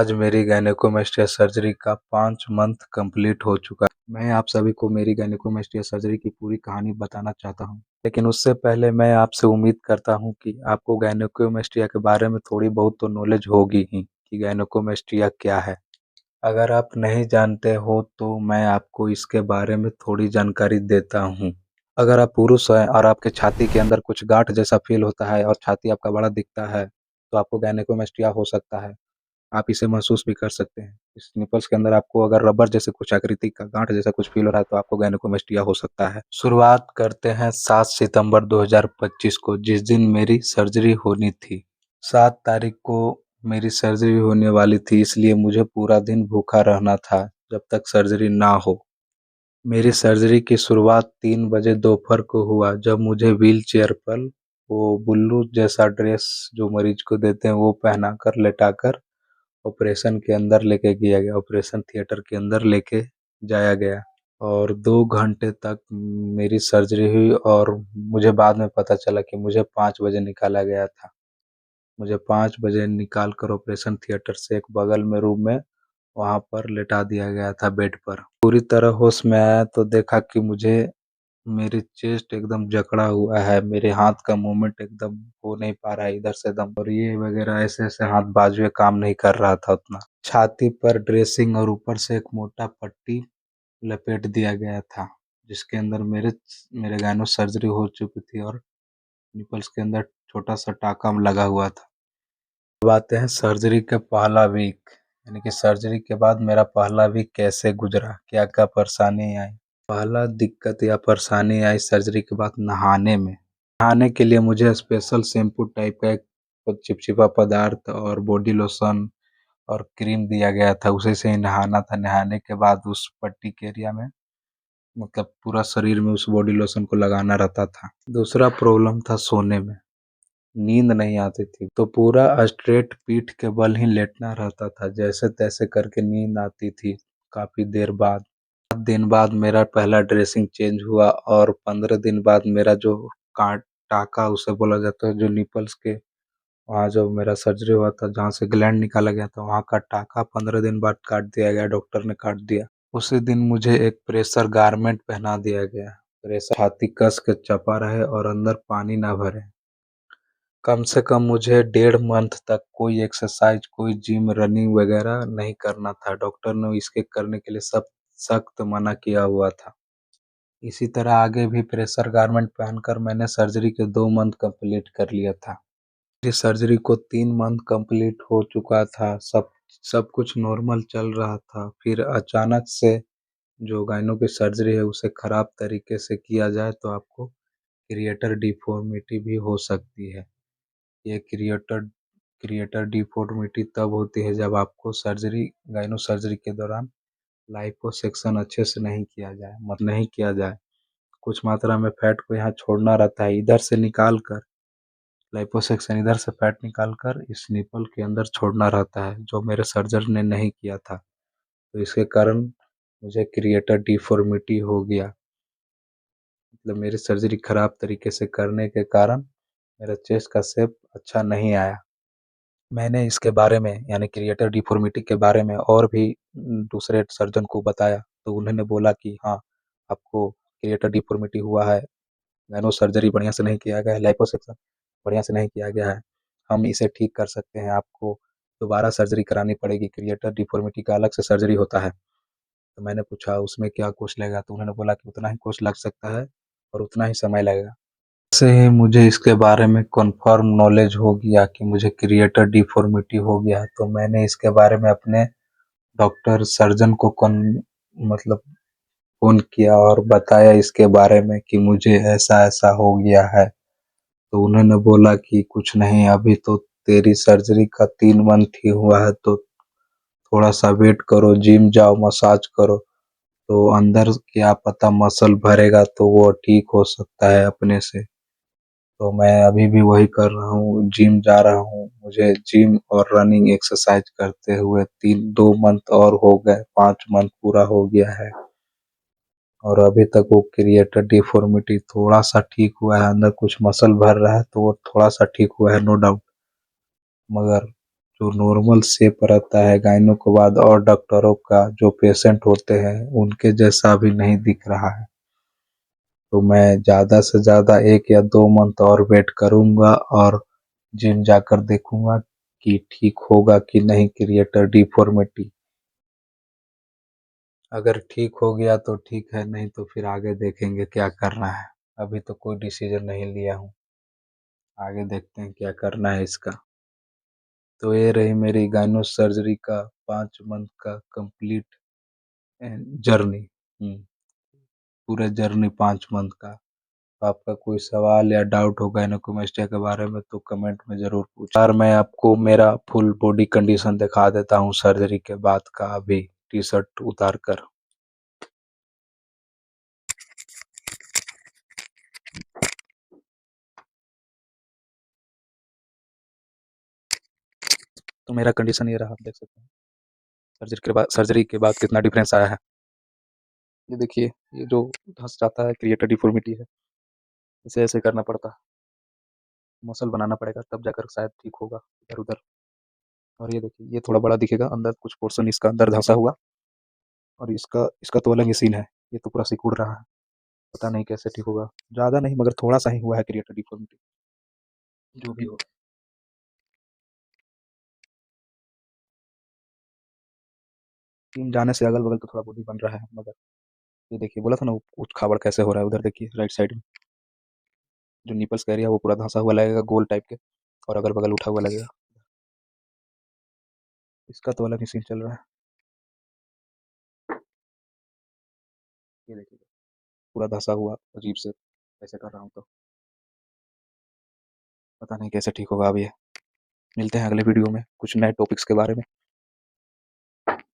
आज मेरी gynaecomastia surgery का 5 मंथ कंप्लीट हो चुका है। मैं आप सभी को मेरी गायनेकोमेस्टिया सर्जरी की पूरी कहानी बताना चाहता हूँ। लेकिन उससे पहले मैं आपसे उम्मीद करता हूँ कि आपको गायनेकोमेस्टिया के बारे में थोड़ी बहुत तो नॉलेज होगी ही कि गायनेकोमेस्टिया क्या है। अगर आप नहीं जानते हो तो मैं आपको इसके बारे में थोड़ी जानकारी देता हूँ। अगर आप पुरुष हैं और आपके छाती के अंदर कुछ गांठ जैसा फील होता है और छाती आपका बड़ा दिखता है, तो आपको गायनेकोमेस्टिया हो सकता है। आप इसे महसूस भी कर सकते हैं। इस निपल्स के अंदर आपको अगर रबर जैसे कुछ आकृति का गांठ जैसा कुछ फील हो रहा है तो आपको गायनेकोमेस्टिया हो सकता है। शुरुआत करते हैं 7 सितंबर 2025 को, जिस दिन मेरी सर्जरी होनी थी। 7 तारीख को मेरी सर्जरी होने वाली थी, इसलिए मुझे पूरा दिन भूखा रहना था जब तक सर्जरी ना हो। मेरी सर्जरी की शुरुआत 3 बजे दोपहर को हुआ, जब मुझे व्हील चेयर पर वो ब्लू जैसा ड्रेस जो मरीज को देते हैं वो पहनाकर लेटाकर ऑपरेशन के अंदर लेके गया गया, ऑपरेशन थिएटर के अंदर लेके जाया गया और 2 घंटे तक मेरी सर्जरी हुई और मुझे बाद में पता चला कि मुझे 5 बजे निकाला गया था। मुझे 5 बजे निकाल कर ऑपरेशन थिएटर से एक बगल में रूम में वहाँ पर लेटा दिया गया था बेड पर। पूरी तरह होश में आया तो देखा कि मुझे मेरी चेस्ट एकदम जकड़ा हुआ है, मेरे हाथ का मूवमेंट एकदम हो नहीं पा रहा है इधर से एकदम, और ये वगैरह ऐसे-ऐसे हाथ बाजुए काम नहीं कर रहा था उतना। छाती पर ड्रेसिंग और ऊपर से एक मोटा पट्टी लपेट दिया गया था, जिसके अंदर मेरे गायनो सर्जरी हो चुकी थी और निपल्स के अंदर छोटा-सा टाँका लगा हुआ था। अब आते हैं सर्जरी का पहला वीक, यानी कि सर्जरी के बाद मेरा पहला वीक कैसे गुजरा, क्या-क्या परेशानी आई। पहला दिक्कत या परेशानी आई सर्जरी के बाद नहाने में। नहाने के लिए मुझे स्पेशल शैम्पू टाइप का एक चिपचिपा पदार्थ और बॉडी लोशन और क्रीम दिया गया था, उसी से ही नहाना था। नहाने के बाद उस पट्टी के एरिया में मतलब पूरा शरीर में उस बॉडी लोशन को लगाना रहता था। दूसरा प्रॉब्लम था सोने में, नींद नहीं आती थी, तो पूरा स्ट्रेट पीठ के बल ही लेटना रहता था, जैसे-तैसे करके नींद आती थी काफ़ी देर बाद। 7 दिन बाद मेरा पहला ड्रेसिंग चेंज हुआ और 15 दिन बाद मेरा जो काट टाँका उसे बोला जाता है, जो निपल्स के वहाँ जो मेरा सर्जरी हुआ था, जहाँ से ग्लैंड निकाला गया था, वहाँ का टाँका 15 दिन बाद काट दिया गया, डॉक्टर ने काट दिया। उसी दिन मुझे एक प्रेशर गारमेंट पहना दिया गया। प्रेशर छाती कस के चपा रहे और अंदर पानी ना भरे। कम से कम मुझे 1.5 मंथ तक कोई एक्सरसाइज, कोई जिम, रनिंग वगैरह नहीं करना था। डॉक्टर ने इसके करने के लिए सख्त मना किया हुआ था। इसी तरह आगे भी प्रेशर गारमेंट पहनकर मैंने सर्जरी के 2 मंथ कंप्लीट कर लिया था। मेरी सर्जरी को 3 मंथ कंप्लीट हो चुका था। सब कुछ नॉर्मल चल रहा था। फिर अचानक से जो गायनो की सर्जरी है उसे खराब तरीके से किया जाए तो आपको क्रिएटर डिफॉर्मिटी भी हो सकती है। ये क्रिएटर डिफॉर्मिटी तब होती है जब आपको गायनो सर्जरी के दौरान लाइपोसक्शन अच्छे से नहीं किया जाए, नहीं किया जाए। कुछ मात्रा में फैट को यहाँ छोड़ना रहता है, इधर से निकाल कर लाइपोसक्शन, इधर से फैट निकाल कर इस निपल के अंदर छोड़ना रहता है, जो मेरे सर्जन ने नहीं किया था। तो इसके कारण मुझे क्रिएटर डिफॉर्मिटी हो गया। मतलब मेरी सर्जरी खराब तरीके से करने के कारण मेरा चेस्ट का शेप अच्छा नहीं आया। मैंने इसके बारे में यानी क्रिएटर डिफॉर्मिटी के बारे में और भी दूसरे सर्जन को बताया, तो उन्होंने बोला कि हाँ, आपको क्रिएटर डिफॉर्मिटी हुआ है, नैनो सर्जरी बढ़िया से नहीं किया गया है, लाइपोसक्शन बढ़िया से नहीं किया गया है। हम इसे ठीक कर सकते हैं, आपको दोबारा सर्जरी करानी पड़ेगी, क्रिएटर डिफॉर्मिटी का अलग से सर्जरी होता है। तो मैंने पूछा उसमें क्या कॉस्ट लगेगा? तो उन्होंने बोला कि उतना ही कॉस्ट लग सकता है और उतना ही समय लगेगा। जैसे ही मुझे इसके बारे में कन्फर्म नॉलेज हो गया कि मुझे क्रिएटर डिफॉर्मिटी हो गया, तो मैंने इसके बारे में अपने डॉक्टर सर्जन को मतलब फ़ोन किया और बताया इसके बारे में कि मुझे ऐसा-ऐसा हो गया है। तो उन्होंने बोला कि कुछ नहीं, अभी तो तेरी सर्जरी का 3 मंथ ही हुआ है, तो थोड़ा-सा वेट करो, जिम जाओ, मसाज करो, तो अंदर क्या पता मसल भरेगा तो वो ठीक हो सकता है अपने से। तो मैं अभी भी वही कर रहा हूँ, जिम जा रहा हूँ। मुझे जिम और रनिंग एक्सरसाइज करते हुए 2 मंथ और हो गए, 5 मंथ पूरा हो गया है और अभी तक वो क्रिएटर डिफॉर्मिटी थोड़ा-सा ठीक हुआ है, अंदर कुछ मसल भर रहा है तो वो थोड़ा-सा ठीक हुआ है, नो डाउट। मगर जो नॉर्मल शेप रहता है गाइनों के बाद और डॉक्टरों का जो पेशेंट होते हैं उनके जैसा भी नहीं दिख रहा है। तो मैं ज़्यादा से ज़्यादा 1 या 2 मंथ और वेट करूँगा और जिम जाकर देखूँगा कि ठीक होगा कि नहीं क्रिएटर डिफ़ॉर्मिटी। अगर ठीक हो गया तो ठीक है, नहीं तो फिर आगे देखेंगे क्या करना है। अभी तो कोई डिसीज़न नहीं लिया हूँ, आगे देखते हैं क्या करना है इसका। तो ये रही मेरी गायनो सर्जरी का 5 मंथ का कंप्लीट जर्नी। पूरे जर्नी 5 मंथ का। तो आपका कोई सवाल या डाउट हो गायनेकोमेस्टिया के बारे में तो कमेंट में ज़रूर पूछें। यार मैं आपको मेरा फुल बॉडी कंडीशन दिखा देता हूँ सर्जरी के बाद का अभी टी-शर्ट उतार कर। तो मेरा कंडीशन ये रहा, आप देख सकते हैं। सर्जरी के बाद कितना डिफरेंस आया है। ये देखिए, ये जो धँस जाता है क्रिएटर डिफ़ॉर्मिटी है। इसे ऐसे करना पड़ता है। मसल बनाना पड़ेगा तब जाकर शायद ठीक होगा इधर-उधर। और ये देखिए, ये थोड़ा बड़ा दिखेगा, अंदर कुछ पोर्शन इसका अंदर धँसा हुआ और इसका इसका तो अलग ही सीन है। ये तो पूरा सिकुड़ रहा है। पता नहीं कैसे ठीक होगा। ज़्यादा नहीं मगर थोड़ा-सा ही हुआ है क्रिएटर डिफ़ॉर्मिटी। जो भी हो। जिम जाने से अगल-बगल तो थोड़ा बॉडी बन रहा है मगर ये देखिए बोला था ना ऊच-खाबड़ कैसे हो रहा है उधर देखिए राइट साइड में। जो निपल्स का एरिया है वो पूरा धँसा हुआ लगेगा गोल टाइप के और अगल-बगल उठा हुआ लगेगा। इसका तो अलग ही सीन चल रहा है। ये देखिए, पूरा धँसा हुआ अजीब से ऐसे कर रहा हूँ तो। पता नहीं कैसे ठीक होगा अब ये। मिलते हैं अगले वीडियो में कुछ नए टॉपिक्स के बारे में।